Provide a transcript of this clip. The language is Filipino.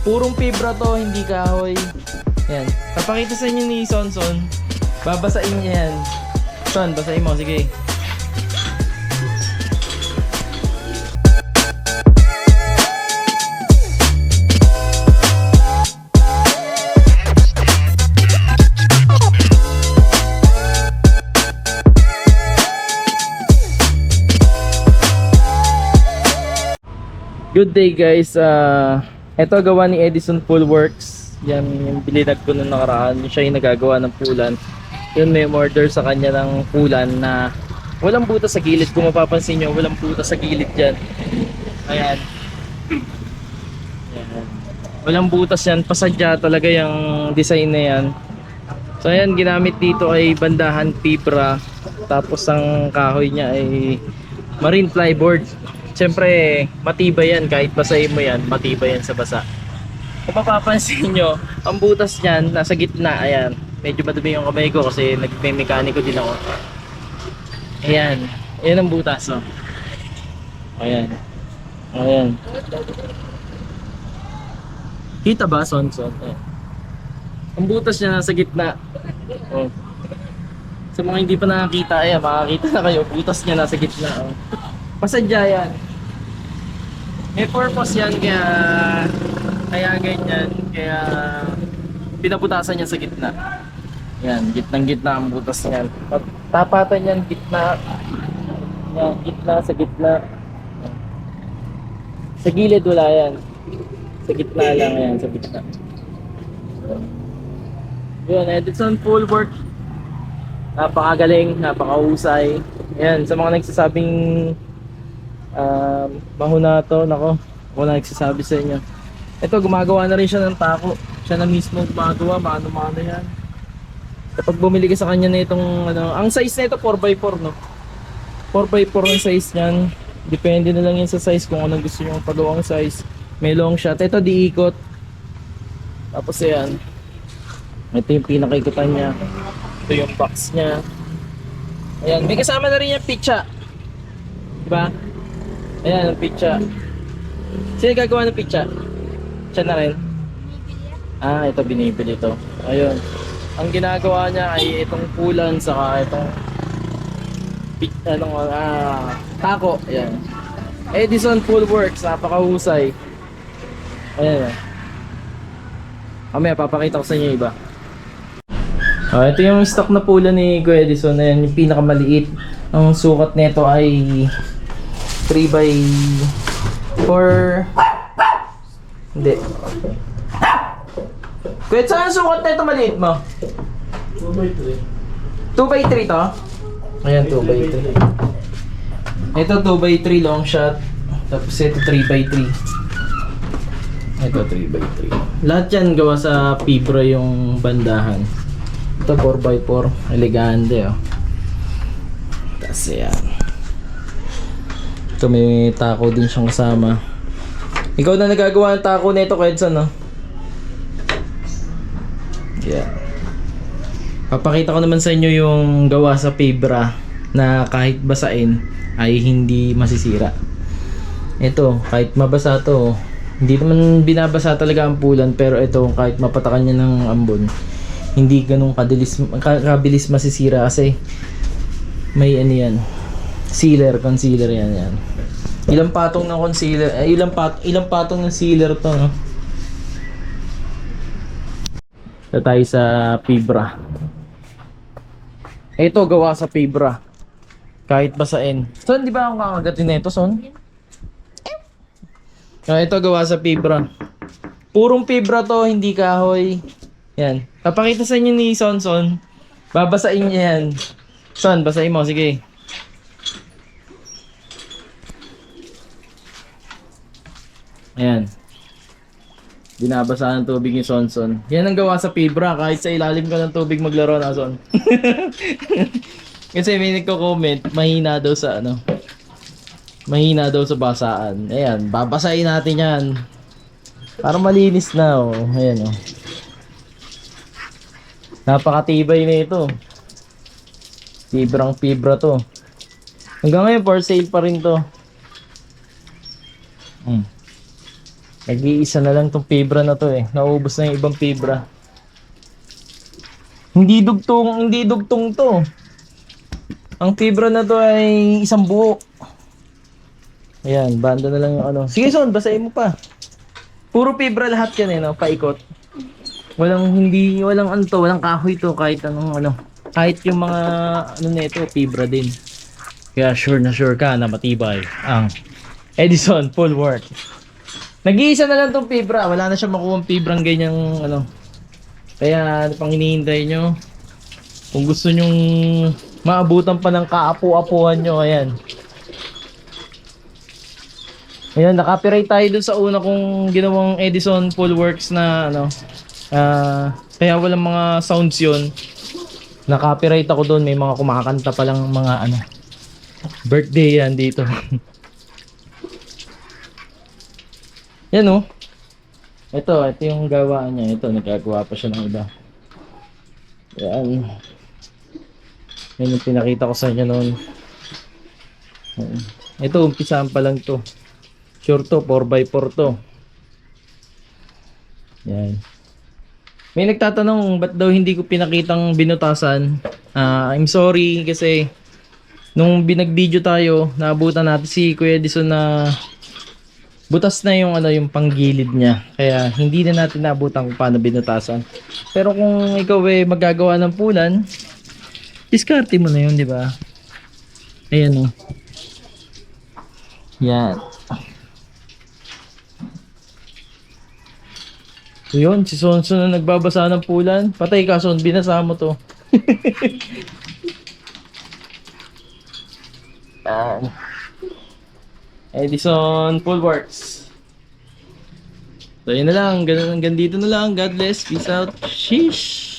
Purong fibra to, hindi kahoy. Yan. Papakita sa inyo ni Sonson. Babasain niya yan. Son, basahin mo. Sige. Good day guys, ito gawa ni Edison Pool Works. Yan yung bilinag ko nung nakaraan. Siya yung nagagawa ng pulan. Yun, may order sa kanya ng pulan na walang butas sa gilid. Kung mapapansin nyo, walang butas sa gilid dyan. Ayan. Ayan. Walang butas yan, pasadya talaga yung design na yan. So ayan, ginamit dito ay bandahan fibra. Tapos ang kahoy niya ay marine plyboard. Siyempre, matibay yan. Kahit basahin mo yan, matibay yan sa basa. Kung mapapansin nyo, ang butas niyan, nasa gitna. Ayan. Medyo madumi yung kamay ko kasi nagme-mekaniko din ako. Ayan. Ayan ang butas. Oh. Ayan. Ayan. Kita ba, Son? Ayan. Ang butas niya nasa gitna. Oh. Sa mga hindi pa nakakita, ayan, makakita na kayo. Butas niya nasa gitna. Oh. Pasadya yan. May purpose yan kaya ganyan. Kaya pinaputasan niya sa gitna. Yan, gitnang-gitna ang butas niyan. Tapatan yan, gitna. Yan, gitna sa gitna. Sa gilid wala yan. Sa gitna lang yan, sa gitna. Yun, Edison Pool Work. Napakagaling, napakahusay. Yan, sa mga nagsasabing mahuna to, nako, ako na nagsasabi sa inyo. Ito, gumagawa na rin siya ng tako. Siya na mismo gumagawa, mano-mano yan. Kapag bumili ka sa kanya na itong ano, ang size na ito 4x4, no? 4x4 ang size niyan. Depende na lang yan sa size kung anong gusto nyo pagawang size. May long shot. Ito diikot. Tapos ayan. Ito yung pinakaikutan niya. Ito yung box niya. Ayan, may kasama na rin yung pitcha. Diba? Ayan, ang pitcha. Sino gagawa ng pitcha? Siya na rin? Ah, ito binibili ito. Ayun. Ang ginagawa niya ay itong pulan saka itong tako. Ayan. Edison Pool Works, napakahusay. Ayan. Mamaya papakita ko sa inyo iba. Ito yung stock na pulan ni Kuya Edison. Ayan, yung pinakamaliit. Ang sukat nito ay 3x4. Hindi. Kuya, saan ang sukat nito maliit mo? 2x3. 2x3 to? Ayan, 2x3. Ito 2x3 long shot. Tapos ito 3x3. Ito 3x3. Lahat yan gawa sa fibra yung bandahan. Ito 4x4. Elegante, oh. Tapos yan. Ito may tako din siyang kasama. Ikaw na nagagawa ng tako nito, Edson, no? Yeah. Papakita ko naman sa inyo yung gawa sa fibra na kahit basain ay hindi masisira. Ito, kahit mabasa to, hindi naman binabasa talaga ang pulan, pero ito kahit mapatakan niya ng ambon, hindi ganun kabilis masisira kasi may ano yan, concealer yan. Ilang patong ng concealer, ilang patong ng sealer to, no? Ito tayo sa fibra. Ito gawa sa fibra. Kahit basain. Son, di ba akong kakagatin na ito, Son? Ito gawa sa fibra. Purong fibra to, hindi kahoy. Yan. Papakita sa inyo ni Son. Babasain niya yan. Son, basahin mo. Sige. Ayan. Binabasa ng tubig ni Sonson. Yan ang gawa sa fibra. Kahit sa ilalim ka ng tubig maglaro na, Son. Kasi may nagko-comment, mahina daw sa ano. Mahina daw sa basaan. Ayan, babasahin natin yan. Para malinis na, oh. Ayan, oh. Napakatibay na ito. Fibrang fibra to. Hanggang ngayon, for sale pa rin to. Nag-iisa na lang tong fibra na to eh. Naubos na yung ibang fibra. Hindi dugtong to. Ang fibra na to ay isang buo. Ayan, banda na lang yung ano. Sige son, basahin mo pa. Puro fibra lahat yan eh, no? Paikot. Walang ano to, walang kahoy to kahit anong ano. Kahit yung mga ano nito, fibra din. Kaya sure na sure ka na matibay ang Edison full work. Nag-iisa na lang tong fibra, wala na siya makuha fibrang ganyang ano. Kaya ano pang hinihintay nyo? Kung gusto nyong maabutan pa ng kaapu-apuhan nyo, ayan. Ayan, nakapiright tayo dun sa una kong ginawang Edison full works na ano. Kaya walang mga sounds yun. Nakapiright ako doon, may mga kumakanta pa lang mga ano. Birthday yan dito. Yan oh. Ito yung gawa niya. Ito, nagagawa pa siya ng iba. Yan. Yan yung pinakita ko sa inyo noon. Ito, umpisaan pa lang to. Sure to, 4x4 to. Yan. May nagtatanong, ba't daw hindi ko pinakitang binutasan? I'm sorry kasi nung binag-video tayo, naabutan natin si Kuya Edison na butas na yung ano yung panggilid niya. Kaya hindi na natin naabutan kung paano binutasan. Pero kung ikaw ay magagawa ng pulan, diskarte mo na yun, di ba? Ayan oh. Yan. So yun, si Sonson na nagbabasa ng pulan. Patay ka Son, binasa mo to. Edison full works. So yun na lang, ganun hanggang dito na lang. God bless, peace out. Sheesh.